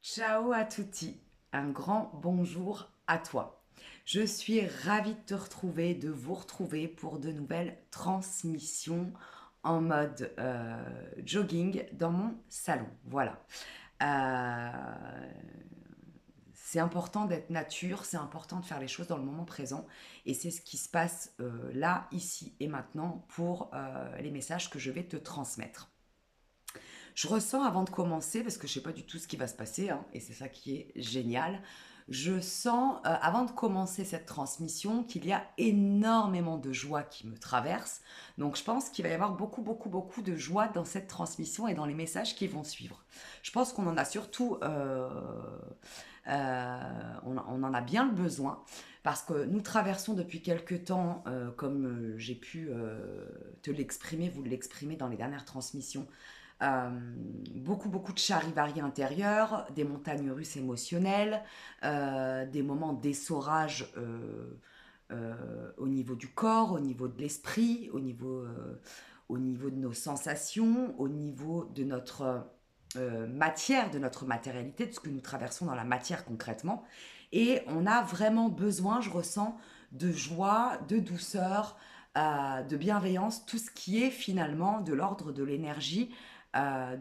Ciao à tutti, un grand bonjour à toi. Je suis ravie de te retrouver, de vous retrouver pour de nouvelles transmissions en mode jogging dans mon salon. Voilà. Euh, c'est important d'être nature, c'est important de faire les choses dans le moment présent et c'est ce qui se passe là, ici et maintenant pour les messages que je vais te transmettre. Je ressens avant de commencer, parce que je ne sais pas du tout ce qui va se passer, hein, et c'est ça qui est génial, je sens avant de commencer cette transmission qu'il y a énormément de joie qui me traverse. Donc je pense qu'il va y avoir beaucoup, beaucoup, beaucoup de joie dans cette transmission et dans les messages qui vont suivre. Je pense qu'on en a surtout, on en a bien le besoin parce que nous traversons depuis quelque temps, comme j'ai pu te l'exprimer, vous l'exprimer dans les dernières transmissions, euh, beaucoup, beaucoup de charivari intérieur, des montagnes russes émotionnelles, des moments d'essorage au niveau du corps, au niveau de l'esprit, au niveau de nos sensations, au niveau de notre matière, de notre matérialité, de ce que nous traversons dans la matière concrètement. Et on a vraiment besoin, je ressens, de joie, de douceur, de bienveillance, tout ce qui est finalement de l'ordre de l'énergie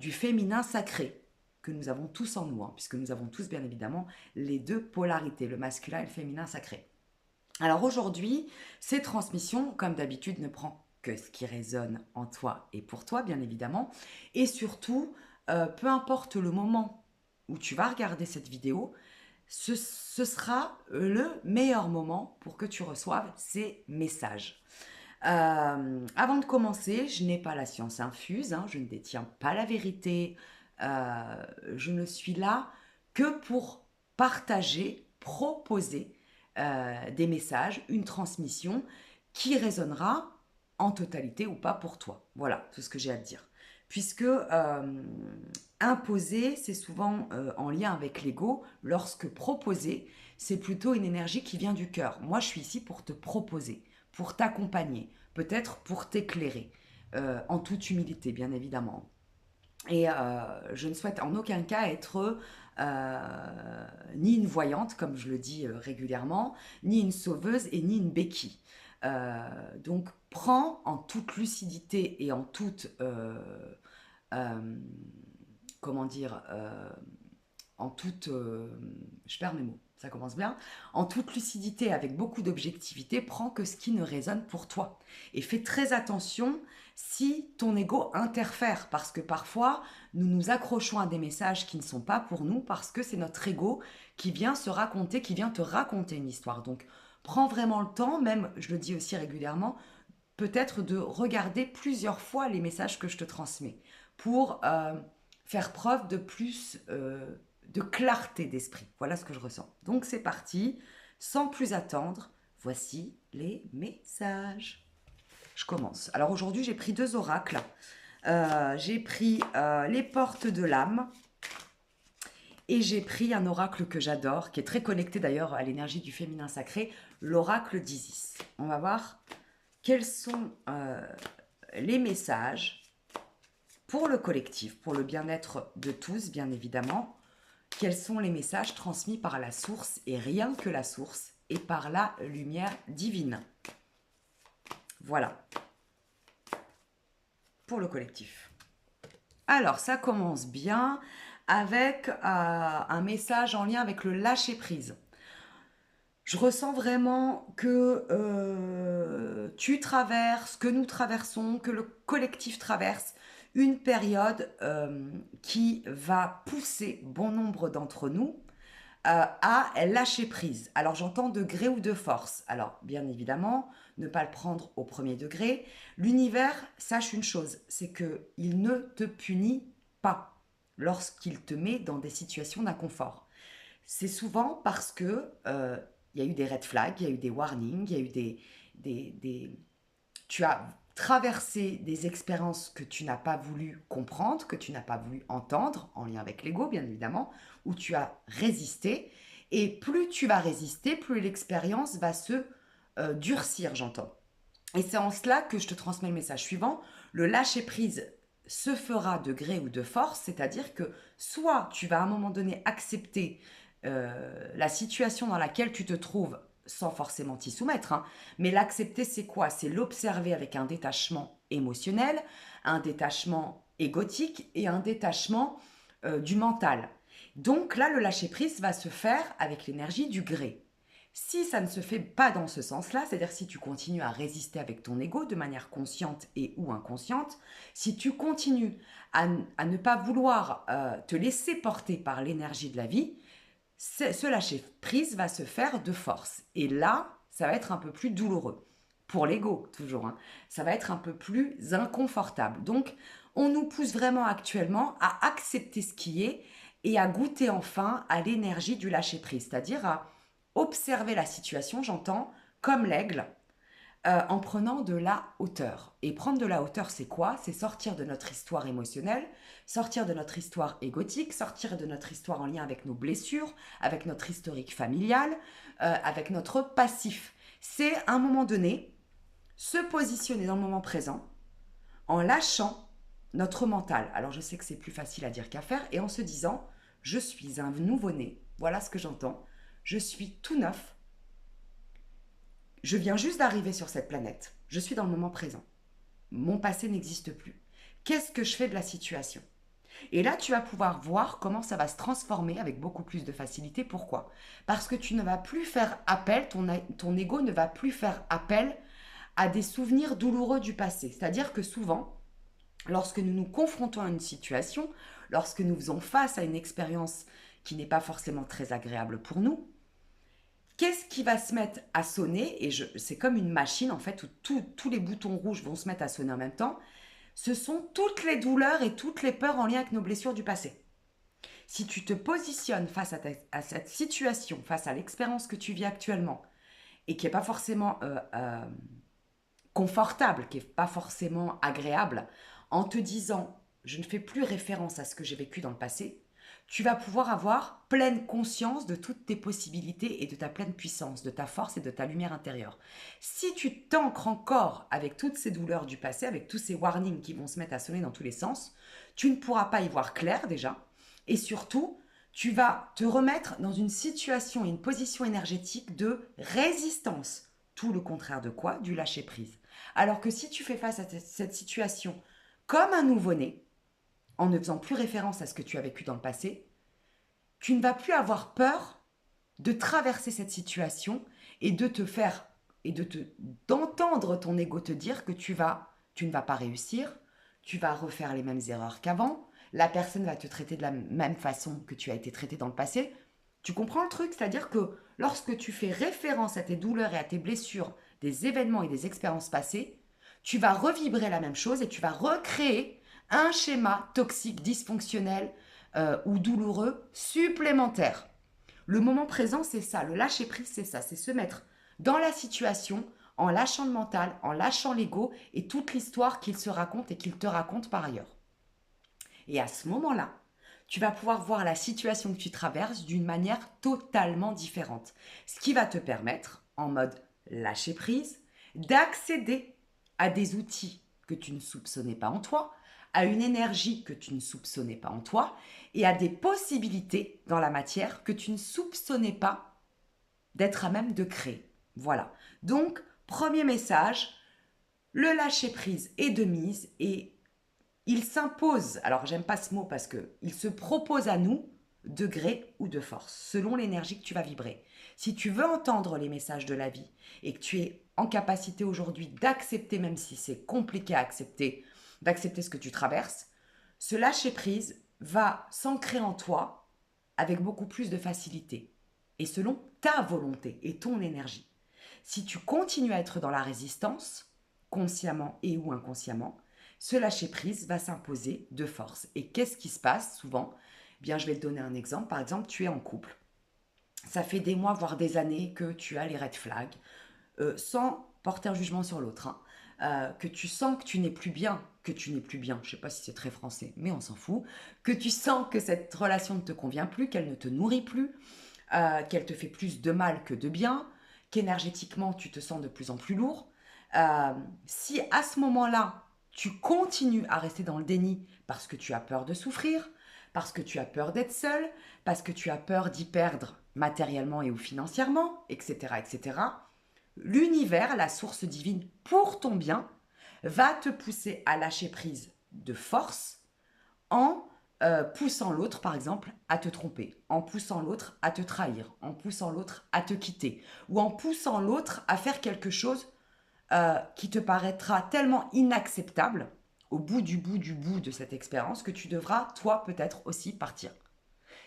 du féminin sacré que nous avons tous en nous, hein, puisque nous avons tous bien évidemment les deux polarités, le masculin et le féminin sacré. Alors aujourd'hui, ces transmissions, comme d'habitude, ne prend que ce qui résonne en toi et pour toi, bien évidemment, et surtout, peu importe le moment où tu vas regarder cette vidéo, ce sera le meilleur moment pour que tu reçoives ces messages. Avant de commencer, je n'ai pas la science infuse, hein, je ne détiens pas la vérité, je ne suis là que pour partager, proposer des messages, une transmission qui résonnera en totalité ou pas pour toi. Voilà, c'est ce que j'ai à te dire. Puisque imposer, c'est souvent en lien avec l'ego, lorsque proposer, c'est plutôt une énergie qui vient du cœur. Moi, je suis ici pour te proposer, pour t'accompagner, peut-être pour t'éclairer, en toute humilité, bien évidemment. Et je ne souhaite en aucun cas être ni une voyante, comme je le dis régulièrement, ni une sauveuse et ni une béquille. Donc prends en toute lucidité et en toute, euh, comment dire, en toute, je perds mes mots, ça commence bien, en toute lucidité, avec beaucoup d'objectivité, prends que ce qui ne résonne pour toi. Et fais très attention si ton ego interfère, parce que parfois, nous nous accrochons à des messages qui ne sont pas pour nous, parce que c'est notre ego qui vient se raconter, qui vient te raconter une histoire. Donc, prends vraiment le temps, même, je le dis aussi régulièrement, peut-être de regarder plusieurs fois les messages que je te transmets, pour faire preuve de plus de clarté d'esprit. Voilà ce que je ressens. Donc c'est parti, sans plus attendre, voici les messages. Je commence. Alors aujourd'hui j'ai pris deux oracles. J'ai pris les portes de l'âme et j'ai pris un oracle que j'adore, qui est très connecté d'ailleurs à l'énergie du féminin sacré, l'oracle d'Isis. On va voir quels sont les messages pour le collectif, pour le bien-être de tous, bien évidemment. Quels sont les messages transmis par la source et rien que la source et par la lumière divine. Voilà, pour le collectif. Alors, ça commence bien avec un message en lien avec le lâcher-prise. Je ressens vraiment que tu traverses, que nous traversons, que le collectif traverse une période qui va pousser bon nombre d'entre nous à lâcher prise. Alors j'entends de gré ou de force. Alors bien évidemment, ne pas le prendre au premier degré. L'univers, sache une chose, c'est qu'il ne te punit pas lorsqu'il te met dans des situations d'inconfort. C'est souvent parce que il y a eu des red flags, il y a eu des warnings, il y a eu tu as traversé des expériences que tu n'as pas voulu comprendre, que tu n'as pas voulu entendre, en lien avec l'ego bien évidemment, où tu as résisté. Et plus tu vas résister, plus l'expérience va se durcir, j'entends. Et c'est en cela que je te transmets le message suivant. Le lâcher-prise se fera de gré ou de force, c'est-à-dire que soit tu vas à un moment donné accepter la situation dans laquelle tu te trouves sans forcément t'y soumettre, hein, mais l'accepter c'est quoi? C'est l'observer avec un détachement émotionnel, un détachement égotique et un détachement du mental. Donc là, le lâcher-prise va se faire avec l'énergie du gré. Si ça ne se fait pas dans ce sens-là, c'est-à-dire si tu continues à résister avec ton ego de manière consciente et ou inconsciente, si tu continues à ne pas vouloir te laisser porter par l'énergie de la vie, ce lâcher-prise va se faire de force. Et là, ça va être un peu plus douloureux. Pour l'ego, toujours. Hein. Ça va être un peu plus inconfortable. Donc, on nous pousse vraiment actuellement à accepter ce qui est et à goûter enfin à l'énergie du lâcher-prise, c'est-à-dire à observer la situation, j'entends, comme l'aigle, en prenant de la hauteur. Et prendre de la hauteur, c'est quoi? C'est sortir de notre histoire émotionnelle, sortir de notre histoire égotique, sortir de notre histoire en lien avec nos blessures, avec notre historique familial, avec notre passif. C'est à un moment donné, se positionner dans le moment présent en lâchant notre mental. Alors je sais que c'est plus facile à dire qu'à faire, et en se disant, je suis un nouveau-né, voilà ce que j'entends, je suis tout neuf, je viens juste d'arriver sur cette planète. Je suis dans le moment présent. Mon passé n'existe plus. Qu'est-ce que je fais de la situation? Et là, tu vas pouvoir voir comment ça va se transformer avec beaucoup plus de facilité. Pourquoi? Parce que tu ne vas plus faire appel, ton ego ne va plus faire appel à des souvenirs douloureux du passé. C'est-à-dire que souvent, lorsque nous nous confrontons à une situation, lorsque nous faisons face à une expérience qui n'est pas forcément très agréable pour nous, qu'est-ce qui va se mettre à sonner? Et c'est comme une machine en fait où tous les boutons rouges vont se mettre à sonner en même temps. Ce sont toutes les douleurs et toutes les peurs en lien avec nos blessures du passé. Si tu te positionnes face à cette situation, face à l'expérience que tu vis actuellement, et qui n'est pas forcément confortable, qui n'est pas forcément agréable, en te disant je ne fais plus référence à ce que j'ai vécu dans le passé, tu vas pouvoir avoir pleine conscience de toutes tes possibilités et de ta pleine puissance, de ta force et de ta lumière intérieure. Si tu t'ancres encore avec toutes ces douleurs du passé, avec tous ces warnings qui vont se mettre à sonner dans tous les sens, tu ne pourras pas y voir clair déjà. Et surtout, tu vas te remettre dans une situation et une position énergétique de résistance. Tout le contraire de quoi? Du lâcher-prise. Alors que si tu fais face à cette situation comme un nouveau-né, en ne faisant plus référence à ce que tu as vécu dans le passé, tu ne vas plus avoir peur de traverser cette situation et de te faire et d'entendre ton ego te dire que tu ne vas pas réussir, tu vas refaire les mêmes erreurs qu'avant, la personne va te traiter de la même façon que tu as été traité dans le passé. Tu comprends le truc? C'est-à-dire que lorsque tu fais référence à tes douleurs et à tes blessures, des événements et des expériences passées, tu vas revibrer la même chose et tu vas recréer un schéma toxique, dysfonctionnel ou douloureux supplémentaire. Le moment présent, c'est ça. Le lâcher prise, c'est ça. C'est se mettre dans la situation en lâchant le mental, en lâchant l'ego et toute l'histoire qu'il se raconte et qu'il te raconte par ailleurs. Et à ce moment-là, tu vas pouvoir voir la situation que tu traverses d'une manière totalement différente. Ce qui va te permettre, en mode lâcher prise, d'accéder à des outils que tu ne soupçonnais pas en toi, à une énergie que tu ne soupçonnais pas en toi et à des possibilités dans la matière que tu ne soupçonnais pas d'être à même de créer. Voilà. Donc, premier message, le lâcher prise est de mise et il s'impose, alors j'aime pas ce mot parce que il se propose à nous de gré ou de force, selon l'énergie que tu vas vibrer. Si tu veux entendre les messages de la vie et que tu es en capacité aujourd'hui d'accepter, même si c'est compliqué à accepter, d'accepter ce que tu traverses, ce lâcher prise va s'ancrer en toi avec beaucoup plus de facilité et selon ta volonté et ton énergie. Si tu continues à être dans la résistance, consciemment et ou inconsciemment, ce lâcher-prise va s'imposer de force. Et qu'est-ce qui se passe souvent? Bien, je vais te donner un exemple. Par exemple, tu es en couple. Ça fait des mois, voire des années que tu as les red flags, sans porter un jugement sur l'autre. Hein. Que tu sens que tu n'es plus bien, je ne sais pas si c'est très français, mais on s'en fout, que tu sens que cette relation ne te convient plus, qu'elle ne te nourrit plus, qu'elle te fait plus de mal que de bien, qu'énergétiquement tu te sens de plus en plus lourd. Si à ce moment-là, tu continues à rester dans le déni parce que tu as peur de souffrir, parce que tu as peur d'être seul, parce que tu as peur d'y perdre matériellement et ou financièrement, etc., etc., l'univers, la source divine pour ton bien, va te pousser à lâcher prise de force en poussant l'autre, par exemple, à te tromper, en poussant l'autre à te trahir, en poussant l'autre à te quitter, ou en poussant l'autre à faire quelque chose qui te paraîtra tellement inacceptable au bout de cette expérience que tu devras, toi, peut-être aussi partir.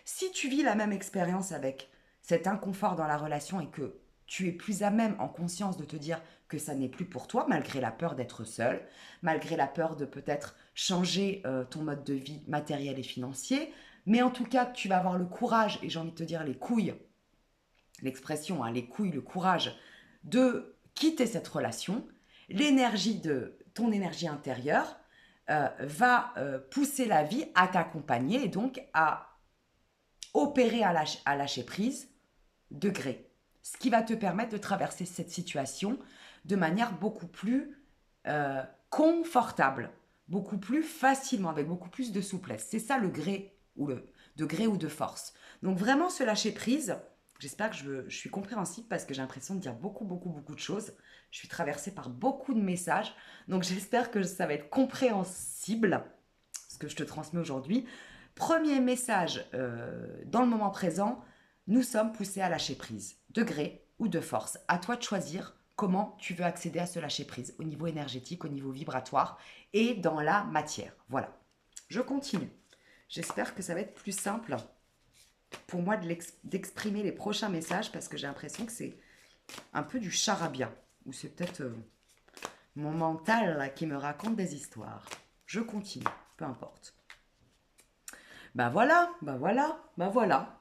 Si tu vis la même expérience avec cet inconfort dans la relation et que tu es plus à même en conscience de te dire que ça n'est plus pour toi, malgré la peur d'être seul, malgré la peur de peut-être changer ton mode de vie matériel et financier, mais en tout cas, tu vas avoir le courage, et j'ai envie de te dire les couilles, l'expression, hein, les couilles, le courage de quitter cette relation, l'énergie de ton énergie intérieure va pousser la vie à t'accompagner et donc à opérer à lâcher prise de gré. Ce qui va te permettre de traverser cette situation de manière beaucoup plus confortable, beaucoup plus facilement, avec beaucoup plus de souplesse. C'est ça le gré ou le de gré ou de force. Donc vraiment se lâcher prise. J'espère que je suis compréhensible parce que j'ai l'impression de dire beaucoup de choses. Je suis traversée par beaucoup de messages. Donc j'espère que ça va être compréhensible, ce que je te transmets aujourd'hui. Premier message, dans le moment présent, nous sommes poussés à lâcher prise, de gré ou de force. À toi de choisir comment tu veux accéder à ce lâcher prise, au niveau énergétique, au niveau vibratoire et dans la matière. Voilà, je continue. J'espère que ça va être plus simple pour moi d'exprimer les prochains messages parce que j'ai l'impression que c'est un peu du charabia, ou c'est peut-être mon mental là, qui me raconte des histoires. Je continue, peu importe. Ben voilà, ben voilà, ben voilà.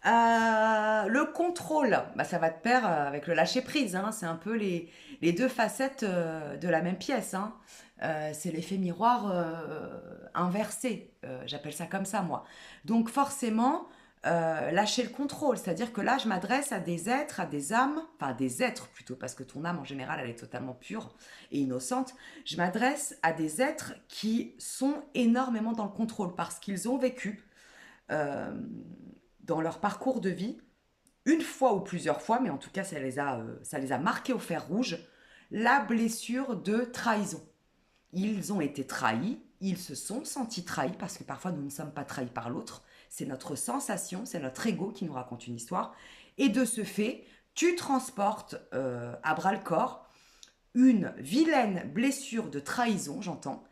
Le contrôle, bah ça va de pair avec le lâcher prise. Hein. C'est un peu les deux facettes de la même pièce. Hein. C'est l'effet miroir inversé. J'appelle ça comme ça, moi. Donc forcément, lâcher le contrôle. C'est-à-dire que là, je m'adresse à des êtres, à des âmes, enfin des êtres plutôt, parce que ton âme en général, elle est totalement pure et innocente. Je m'adresse à des êtres qui sont énormément dans le contrôle parce qu'ils ont vécu euh, dans leur parcours de vie, une fois ou plusieurs fois, mais en tout cas ça les a marqués au fer rouge, la blessure de trahison. Ils ont été trahis, ils se sont sentis trahis, parce que parfois nous ne sommes pas trahis par l'autre, c'est notre sensation, c'est notre ego qui nous raconte une histoire, et de ce fait, tu transportes à bras le corps une vilaine blessure de trahison, j'entends,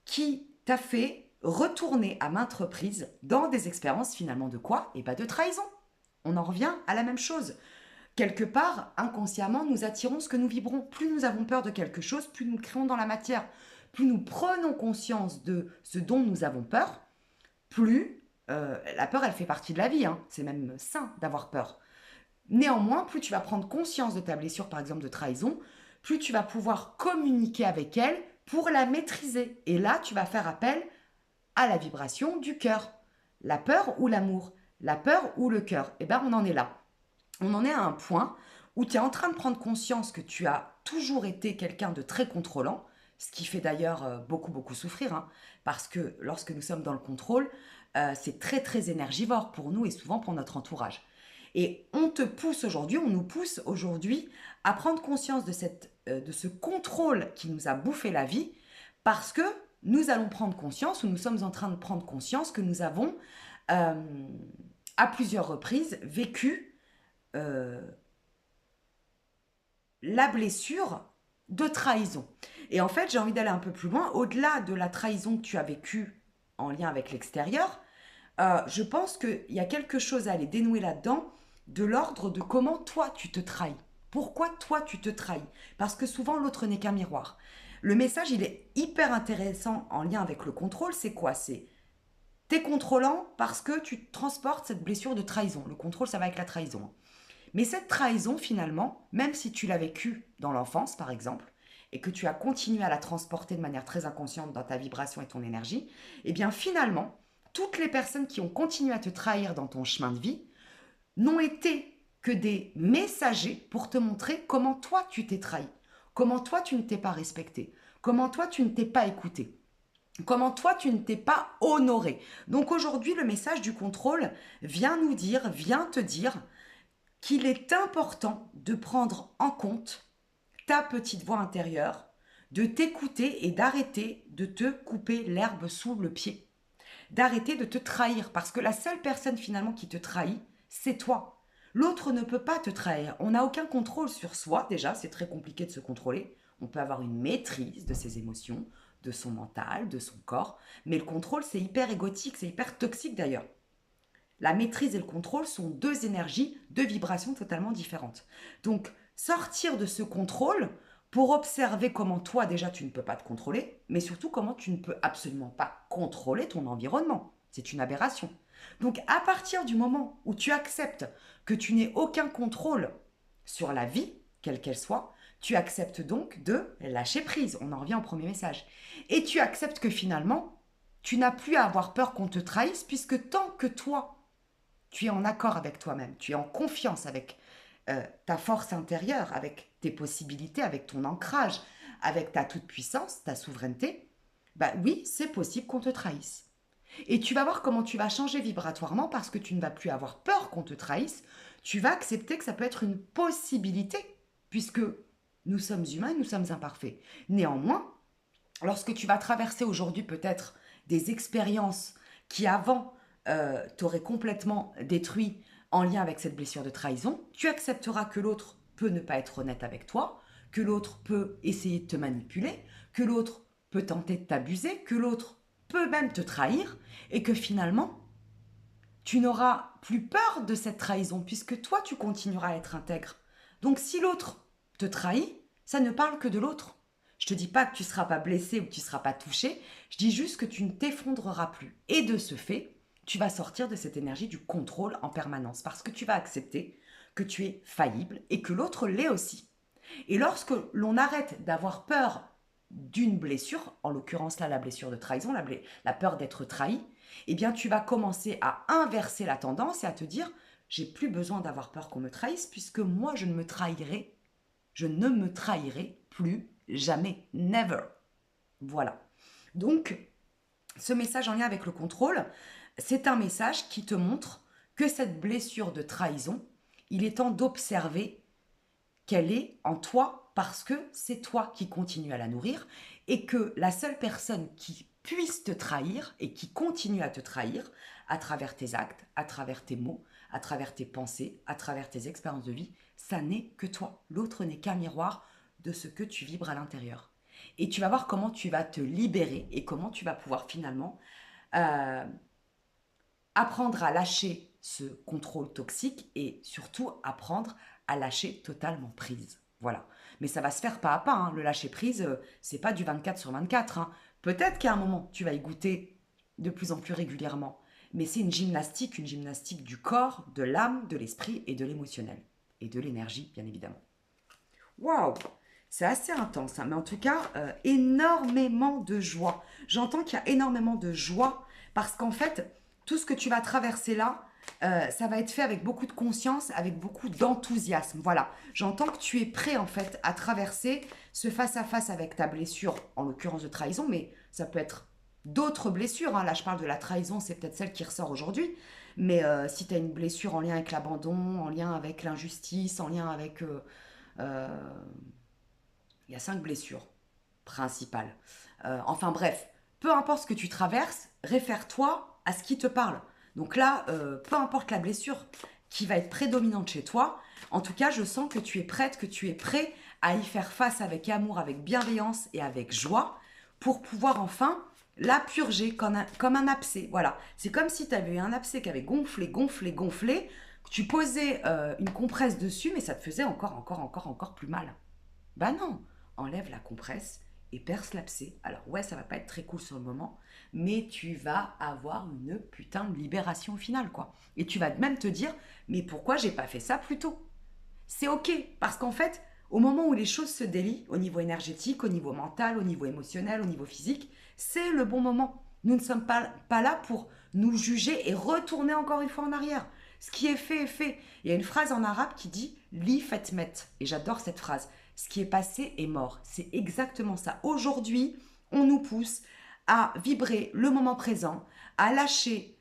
qui t'a fait retourner à maintes reprises dans des expériences finalement de quoi? Et pas de trahison. On en revient à la même chose. Quelque part, inconsciemment, nous attirons ce que nous vibrons. Plus nous avons peur de quelque chose, plus nous le créons dans la matière. Plus nous prenons conscience de ce dont nous avons peur, plus la peur, elle fait partie de la vie. Hein. C'est même sain d'avoir peur. Néanmoins, plus tu vas prendre conscience de ta blessure, par exemple de trahison, plus tu vas pouvoir communiquer avec elle pour la maîtriser. Et là, tu vas faire appel à la vibration du cœur. La peur ou l'amour? La peur ou le cœur? Eh bien, on en est là. On en est à un point où tu es en train de prendre conscience que tu as toujours été quelqu'un de très contrôlant, ce qui fait d'ailleurs beaucoup souffrir, hein, parce que lorsque nous sommes dans le contrôle, c'est très énergivore pour nous et souvent pour notre entourage. Et on te pousse aujourd'hui, on nous pousse aujourd'hui à prendre conscience de ce contrôle qui nous a bouffé la vie, parce que nous allons prendre conscience, ou nous sommes en train de prendre conscience que nous avons à plusieurs reprises vécu la blessure de trahison. Et en fait, j'ai envie d'aller un peu plus loin, au-delà de la trahison que tu as vécue en lien avec l'extérieur, je pense qu'il y a quelque chose à aller dénouer là-dedans, de l'ordre de comment toi tu te trahis. Pourquoi toi tu te trahis? Parce que souvent l'autre n'est qu'un miroir. Le message, il est hyper intéressant en lien avec le contrôle. C'est quoi? C'est t'es contrôlant parce que tu transportes cette blessure de trahison. Le contrôle, ça va avec la trahison. Mais cette trahison, finalement, même si tu l'as vécue dans l'enfance, par exemple, et que tu as continué à la transporter de manière très inconsciente dans ta vibration et ton énergie, eh bien finalement, toutes les personnes qui ont continué à te trahir dans ton chemin de vie n'ont été que des messagers pour te montrer comment toi tu t'es trahi, comment toi tu ne t'es pas respecté, Comment toi, tu ne t'es pas écouté. Comment toi, tu ne t'es pas honoré. Donc aujourd'hui, le message du contrôle vient nous dire, vient te dire qu'il est important de prendre en compte ta petite voix intérieure, de t'écouter et d'arrêter de te couper l'herbe sous le pied. D'arrêter de te trahir parce que la seule personne finalement qui te trahit, c'est toi. L'autre ne peut pas te trahir. On n'a aucun contrôle sur soi déjà, c'est très compliqué de se contrôler. On peut avoir une maîtrise de ses émotions, de son mental, de son corps, mais le contrôle c'est hyper égotique, c'est hyper toxique d'ailleurs. La maîtrise et le contrôle sont deux énergies, deux vibrations totalement différentes. Donc, sortir de ce contrôle pour observer comment toi, déjà, tu ne peux pas te contrôler, mais surtout comment tu ne peux absolument pas contrôler ton environnement. C'est une aberration. Donc, à partir du moment où tu acceptes que tu n'aies aucun contrôle sur la vie, quelle qu'elle soit, tu acceptes donc de lâcher prise. On en revient au premier message. Et tu acceptes que finalement, tu n'as plus à avoir peur qu'on te trahisse, puisque tant que toi, tu es en accord avec toi-même, tu es en confiance avec ta force intérieure, avec tes possibilités, avec ton ancrage, avec ta toute-puissance, ta souveraineté, bah oui, c'est possible qu'on te trahisse. Et tu vas voir comment tu vas changer vibratoirement parce que tu ne vas plus avoir peur qu'on te trahisse, tu vas accepter que ça peut être une possibilité, puisque nous sommes humains et nous sommes imparfaits. Néanmoins, lorsque tu vas traverser aujourd'hui peut-être des expériences qui avant t'aurait complètement détruit en lien avec cette blessure de trahison, tu accepteras que l'autre peut ne pas être honnête avec toi, que l'autre peut essayer de te manipuler, que l'autre peut tenter de t'abuser, que l'autre peut même te trahir, et que finalement, tu n'auras plus peur de cette trahison, puisque toi, tu continueras à être intègre. Donc si l'autre te trahit, ça ne parle que de l'autre. Je te dis pas que tu ne seras pas blessé ou que tu ne seras pas touché, je dis juste que tu ne t'effondreras plus. Et de ce fait, tu vas sortir de cette énergie du contrôle en permanence parce que tu vas accepter que tu es faillible et que l'autre l'est aussi. Et lorsque l'on arrête d'avoir peur d'une blessure, en l'occurrence là la blessure de trahison, la peur d'être trahi, eh bien tu vas commencer à inverser la tendance et à te dire j'ai plus besoin d'avoir peur qu'on me trahisse puisque moi je ne me trahirai plus jamais, never. Voilà. Donc ce message en lien avec le contrôle, c'est un message qui te montre que cette blessure de trahison, il est temps d'observer qu'elle est en toi parce que c'est toi qui continues à la nourrir et que la seule personne qui puisse te trahir et qui continue à te trahir à travers tes actes, à travers tes mots, à travers tes pensées, à travers tes expériences de vie, ça n'est que toi. L'autre n'est qu'un miroir de ce que tu vibres à l'intérieur. Et tu vas voir comment tu vas te libérer et comment tu vas pouvoir finalement euh, apprendre à lâcher ce contrôle toxique et surtout apprendre à lâcher totalement prise. Voilà. Mais ça va se faire pas à pas. Hein. Le lâcher prise, c'est pas du 24 sur 24. Hein. Peut-être qu'à un moment, tu vas y goûter de plus en plus régulièrement. Mais c'est une gymnastique du corps, de l'âme, de l'esprit et de l'émotionnel. Et de l'énergie, bien évidemment. Waouh! C'est assez intense, hein. Mais en tout cas, énormément de joie. J'entends qu'il y a énormément de joie parce qu'en fait, tout ce que tu vas traverser là, ça va être fait avec beaucoup de conscience, avec beaucoup d'enthousiasme. Voilà, j'entends que tu es prêt en fait à traverser ce face-à-face avec ta blessure, en l'occurrence de trahison, mais ça peut être d'autres blessures. Hein. Là, je parle de la trahison, c'est peut-être celle qui ressort aujourd'hui. Mais si tu as une blessure en lien avec l'abandon, en lien avec l'injustice, en lien avec... il y a 5 blessures principales. Enfin bref, peu importe ce que tu traverses, réfère-toi à ce qui te parle. Donc là, peu importe la blessure qui va être prédominante chez toi, en tout cas, je sens que tu es prête, que tu es prêt à y faire face avec amour, avec bienveillance et avec joie pour pouvoir enfin la purger comme un abcès. Voilà, c'est comme si tu avais eu un abcès qui avait gonflé, que tu posais une compresse dessus, mais ça te faisait encore plus mal. Bah non, enlève la compresse et perce l'abcès. Alors ouais, ça va pas être très cool sur le moment, mais tu vas avoir une putain de libération au final, quoi. Et tu vas même te dire, mais pourquoi j'ai pas fait ça plus tôt? C'est ok, parce qu'en fait, au moment où les choses se délient, au niveau énergétique, au niveau mental, au niveau émotionnel, au niveau physique, c'est le bon moment. Nous ne sommes pas là pour nous juger et retourner encore une fois en arrière. Ce qui est fait est fait. Il y a une phrase en arabe qui dit « li fatmet » et j'adore cette phrase. Ce qui est passé est mort. C'est exactement ça. Aujourd'hui, on nous pousse à vibrer le moment présent, à lâcher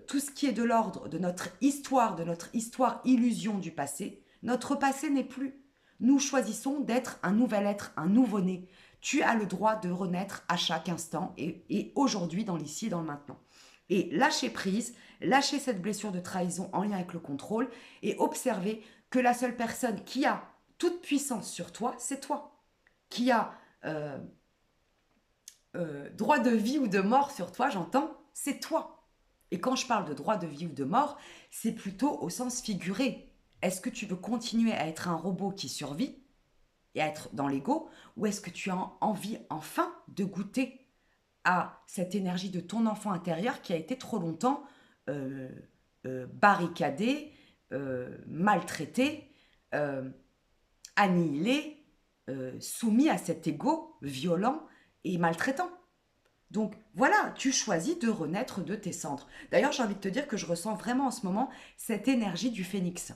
tout ce qui est de l'ordre de notre histoire illusion du passé. Notre passé n'est plus. Nous choisissons d'être un nouvel être, un nouveau-né. Tu as le droit de renaître à chaque instant et aujourd'hui, dans l'ici et dans le maintenant. Et lâcher prise, lâcher cette blessure de trahison en lien avec le contrôle et observer que la seule personne qui a toute puissance sur toi, c'est toi. Qui a droit de vie ou de mort sur toi, j'entends, c'est toi. Et quand je parle de droit de vie ou de mort, c'est plutôt au sens figuré. Est-ce que tu veux continuer à être un robot qui survit et à être dans l'ego, ou est-ce que tu as envie enfin de goûter à cette énergie de ton enfant intérieur qui a été trop longtemps barricadée, maltraitée, annihilé, soumis à cet ego violent et maltraitant. Donc voilà, tu choisis de renaître de tes cendres. D'ailleurs, j'ai envie de te dire que je ressens vraiment en ce moment cette énergie du phénix.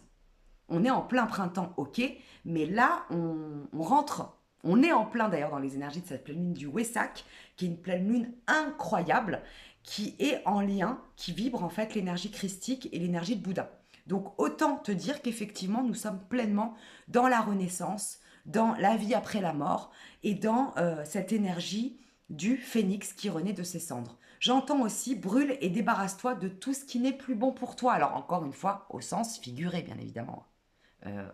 On est en plein printemps, ok, mais là, on rentre, on est en plein d'ailleurs dans les énergies de cette pleine lune du Wesak, qui est une pleine lune incroyable, qui est en lien, qui vibre en fait l'énergie christique et l'énergie de Bouddha. Donc autant te dire qu'effectivement, nous sommes pleinement dans la renaissance, dans la vie après la mort, et dans cette énergie du phénix qui renaît de ses cendres. J'entends aussi brûle et débarrasse-toi de tout ce qui n'est plus bon pour toi. Alors encore une fois, au sens figuré, bien évidemment. Euh,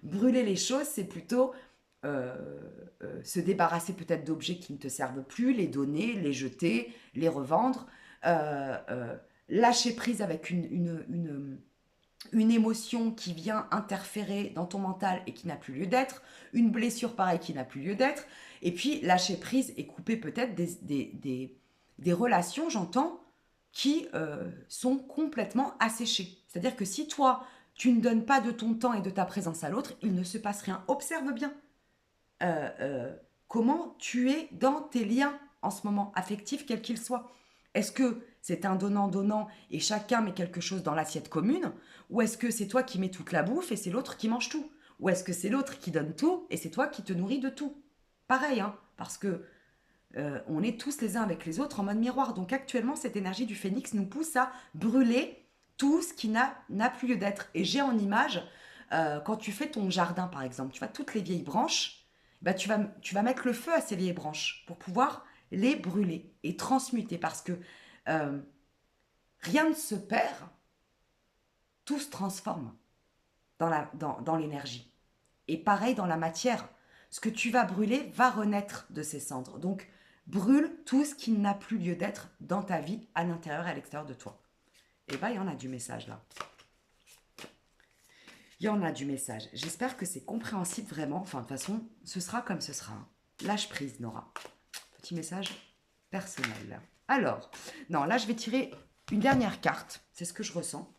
brûler les choses, c'est plutôt se débarrasser peut-être d'objets qui ne te servent plus, les donner, les jeter, les revendre, lâcher prise avec une émotion qui vient interférer dans ton mental et qui n'a plus lieu d'être, une blessure pareille qui n'a plus lieu d'être, et puis lâcher prise et couper peut-être des relations, j'entends, qui sont complètement asséchées. C'est-à-dire que si toi, tu ne donnes pas de ton temps et de ta présence à l'autre, il ne se passe rien. Observe bien comment tu es dans tes liens en ce moment, affectifs, quels qu'ils soient. Est-ce que c'est un donnant-donnant et chacun met quelque chose dans l'assiette commune, ou est-ce que c'est toi qui mets toute la bouffe et c'est l'autre qui mange tout, ou est-ce que c'est l'autre qui donne tout et c'est toi qui te nourris de tout? Pareil, hein, parce que on est tous les uns avec les autres en mode miroir. Donc actuellement, cette énergie du phénix nous pousse à brûler tout ce qui n'a plus lieu d'être. Et j'ai en image, quand tu fais ton jardin, par exemple, tu vois, toutes les vieilles branches, bah, tu vas mettre le feu à ces vieilles branches pour pouvoir les brûler et transmuter. Parce que euh, rien ne se perd, tout se transforme dans l'énergie. Et pareil dans la matière. Ce que tu vas brûler va renaître de ses cendres. Donc, brûle tout ce qui n'a plus lieu d'être dans ta vie, à l'intérieur et à l'extérieur de toi. Et bien, il y en a du message là. Il y en a du message. J'espère que c'est compréhensible vraiment. Enfin, de toute façon, ce sera comme ce sera. Lâche prise, Nora. Petit message personnel. Alors, non, là, je vais tirer une dernière carte. C'est ce que je ressens.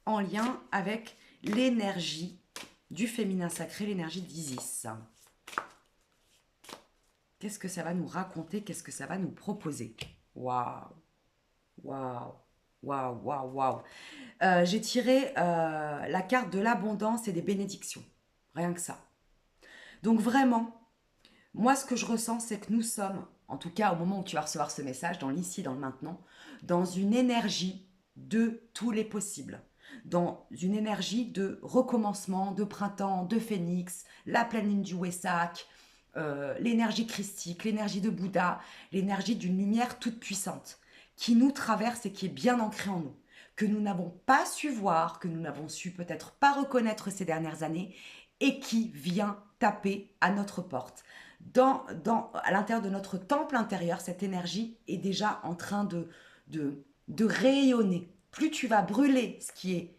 En lien avec l'énergie du féminin sacré, l'énergie d'Isis. Qu'est-ce que ça va nous raconter? Qu'est-ce que ça va nous proposer? Waouh! Waouh! Waouh! Waouh! Waouh! J'ai tiré la carte de l'abondance et des bénédictions. Rien que ça. Donc vraiment, moi ce que je ressens, c'est que nous sommes, en tout cas au moment où tu vas recevoir ce message, dans l'ici, dans le maintenant, dans une énergie de tous les possibles. Dans une énergie de recommencement, de printemps, de phénix, la pleine lune du Wesak, l'énergie christique, l'énergie de Bouddha, l'énergie d'une lumière toute puissante qui nous traverse et qui est bien ancrée en nous, que nous n'avons pas su voir, que nous n'avons su peut-être pas reconnaître ces dernières années et qui vient taper à notre porte. À l'intérieur de notre temple intérieur, cette énergie est déjà en train de rayonner. Plus tu vas brûler ce qui est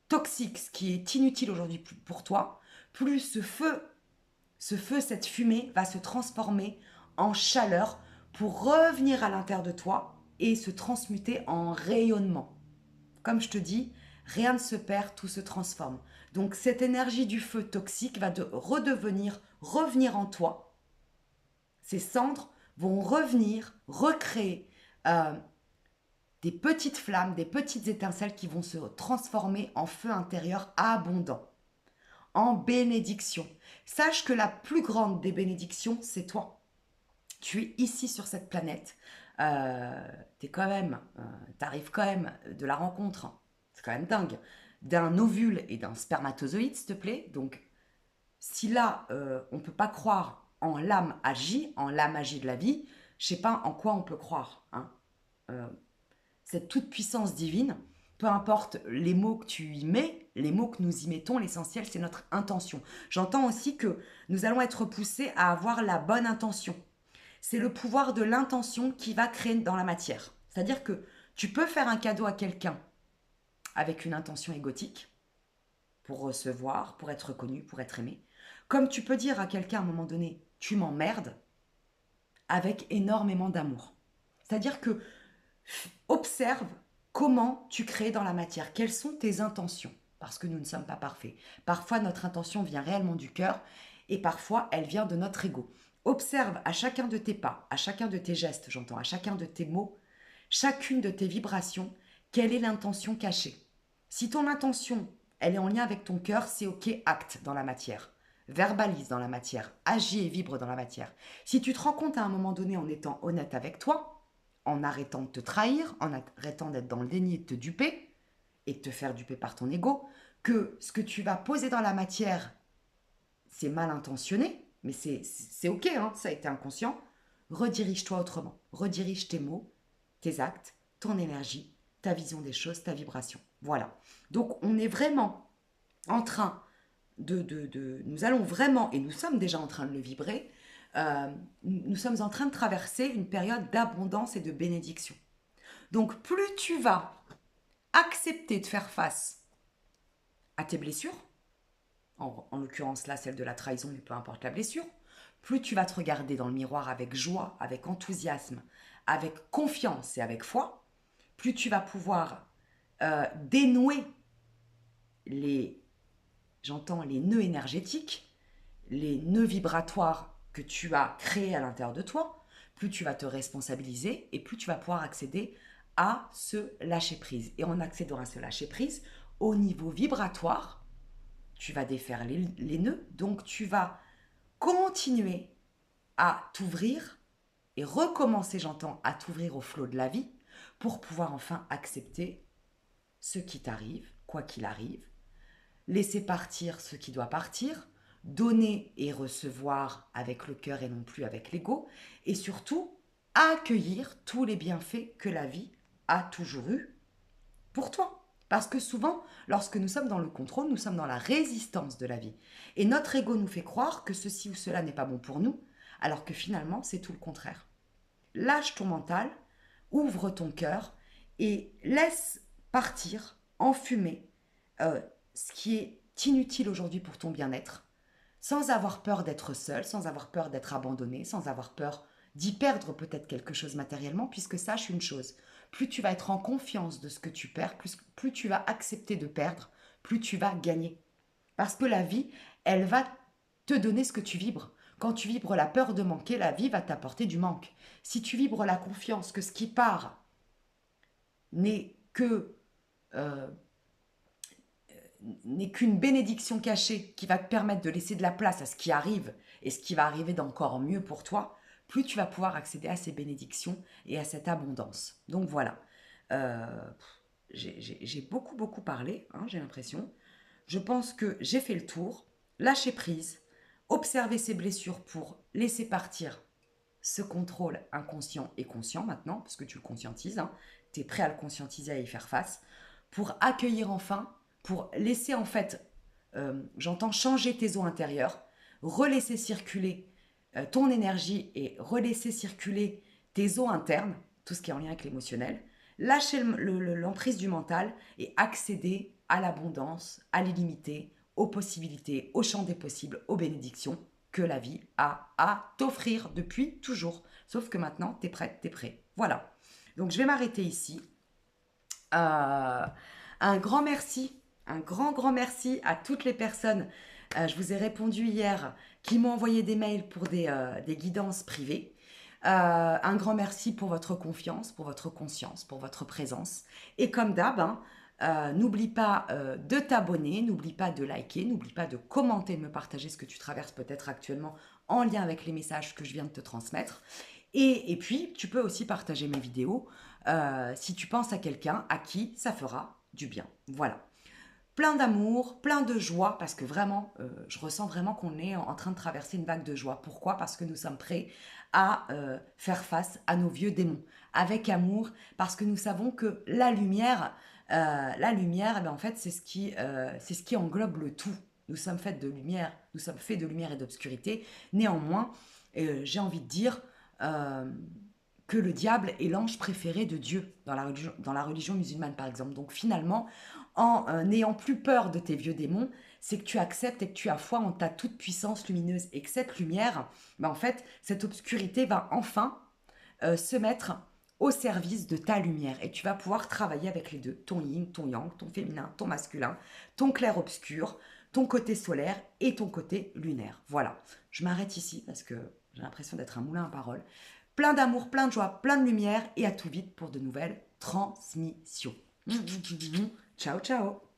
toxique, ce qui est inutile aujourd'hui pour toi, plus ce feu, cette fumée va se transformer en chaleur pour revenir à l'intérieur de toi et se transmuter en rayonnement. Comme je te dis, rien ne se perd, tout se transforme. Donc cette énergie du feu toxique va revenir en toi. Ces cendres vont revenir, recréer des petites flammes, des petites étincelles qui vont se transformer en feu intérieur abondant. en bénédiction. Sache que la plus grande des bénédictions, c'est toi. Tu es ici sur cette planète. T'arrives quand même de la rencontre. C'est quand même dingue. D'un ovule et d'un spermatozoïde, s'il te plaît. Donc, si là, on ne peut pas croire en l'âme agie de la vie, je ne sais pas en quoi on peut croire. Hein. Euh, cette toute-puissance divine, peu importe les mots que tu y mets, les mots que nous y mettons, l'essentiel, c'est notre intention. J'entends aussi que nous allons être poussés à avoir la bonne intention. C'est le pouvoir de l'intention qui va créer dans la matière. C'est-à-dire que tu peux faire un cadeau à quelqu'un avec une intention égotique, pour recevoir, pour être reconnu, pour être aimé. Comme tu peux dire à quelqu'un à un moment donné, tu m'emmerdes, avec énormément d'amour. C'est-à-dire que observe comment tu crées dans la matière, quelles sont tes intentions, parce que nous ne sommes pas parfaits. Parfois, notre intention vient réellement du cœur et parfois, elle vient de notre ego. Observe à chacun de tes pas, à chacun de tes gestes, j'entends, à chacun de tes mots, chacune de tes vibrations, quelle est l'intention cachée. Si ton intention, elle est en lien avec ton cœur, c'est ok, acte dans la matière. Verbalise dans la matière, agis et vibre dans la matière. Si tu te rends compte à un moment donné en étant honnête avec toi, en arrêtant de te trahir, en arrêtant d'être dans le déni et de te duper, et de te faire duper par ton ego, que ce que tu vas poser dans la matière, c'est mal intentionné, mais c'est ok, hein, ça a été inconscient, redirige-toi autrement. Redirige tes mots, tes actes, ton énergie, ta vision des choses, ta vibration. Voilà. Donc on est vraiment en train nous allons vraiment, et nous sommes déjà en train de le vibrer, nous sommes en train de traverser une période d'abondance et de bénédiction. Donc plus tu vas accepter de faire face à tes blessures, en l'occurrence là celle de la trahison, mais peu importe la blessure, plus tu vas te regarder dans le miroir avec joie, avec enthousiasme, avec confiance et avec foi, plus tu vas pouvoir dénouer les nœuds énergétiques, les nœuds vibratoires que tu as créés à l'intérieur de toi, plus tu vas te responsabiliser et plus tu vas pouvoir accéder à ce lâcher-prise. Et en accédant à ce lâcher-prise, au niveau vibratoire, tu vas défaire les nœuds, donc tu vas continuer à t'ouvrir et recommencer, j'entends, à t'ouvrir au flot de la vie pour pouvoir enfin accepter ce qui t'arrive, quoi qu'il arrive, laisser partir ce qui doit partir, donner et recevoir avec le cœur et non plus avec l'ego, et surtout accueillir tous les bienfaits que la vie a toujours eu pour toi. Parce que souvent, lorsque nous sommes dans le contrôle, nous sommes dans la résistance de la vie. Et notre ego nous fait croire que ceci ou cela n'est pas bon pour nous, alors que finalement, c'est tout le contraire. Lâche ton mental, ouvre ton cœur et laisse partir, enfumer ce qui est inutile aujourd'hui pour ton bien-être, sans avoir peur d'être seul, sans avoir peur d'être abandonné, sans avoir peur d'y perdre peut-être quelque chose matériellement, puisque sache une chose, plus tu vas être en confiance de ce que tu perds, plus tu vas accepter de perdre, plus tu vas gagner. Parce que la vie, elle va te donner ce que tu vibres. Quand tu vibres la peur de manquer, la vie va t'apporter du manque. Si tu vibres la confiance que ce qui part n'est que n'est qu'une bénédiction cachée qui va te permettre de laisser de la place à ce qui arrive et ce qui va arriver d'encore mieux pour toi, plus tu vas pouvoir accéder à ces bénédictions et à cette abondance. Donc voilà, euh, j'ai beaucoup parlé, hein, j'ai l'impression. Je pense que j'ai fait le tour, lâcher prise, observer ses blessures pour laisser partir ce contrôle inconscient et conscient maintenant, parce que tu le conscientises, hein, tu es prêt à le conscientiser, à y faire face, pour accueillir enfin, pour laisser en fait, j'entends changer tes eaux intérieures, relaisser circuler ton énergie et relaisser circuler tes eaux internes, tout ce qui est en lien avec l'émotionnel, lâcher l'emprise du mental et accéder à l'abondance, à l'illimité, aux possibilités, au champ des possibles, aux bénédictions que la vie a à t'offrir depuis toujours. Sauf que maintenant, t'es prête, t'es prêt. Voilà. Donc, je vais m'arrêter ici. Un grand merci, un grand merci à toutes les personnes. Je vous ai répondu hier qui m'ont envoyé des mails pour des guidances privées. Un grand merci pour votre confiance, pour votre conscience, pour votre présence. Et comme d'hab, hein, N'oublie pas de t'abonner, n'oublie pas de liker, n'oublie pas de commenter, de me partager ce que tu traverses peut-être actuellement en lien avec les messages que je viens de te transmettre. Et puis, tu peux aussi partager mes vidéos si tu penses à quelqu'un à qui ça fera du bien. Voilà. Plein d'amour, plein de joie, parce que vraiment, je ressens vraiment qu'on est en train de traverser une vague de joie. Pourquoi? Parce que nous sommes prêts à faire face à nos vieux démons avec amour, parce que nous savons que eh ben, en fait, c'est ce qui englobe le tout. Nous sommes faits de lumière, nous sommes faits de lumière et d'obscurité. Néanmoins, j'ai envie de dire euh, que le diable est l'ange préféré de Dieu dans la religion musulmane, par exemple. Donc finalement, en n'ayant plus peur de tes vieux démons, c'est que tu acceptes et que tu as foi en ta toute puissance lumineuse et que cette lumière, ben en fait, cette obscurité va enfin se mettre au service de ta lumière et tu vas pouvoir travailler avec les deux, ton yin, ton yang, ton féminin, ton masculin, ton clair-obscur, ton côté solaire et ton côté lunaire. Voilà, je m'arrête ici parce que j'ai l'impression d'être un moulin à paroles. Plein d'amour, plein de joie, plein de lumière et à tout vite pour de nouvelles transmissions. Ciao, ciao.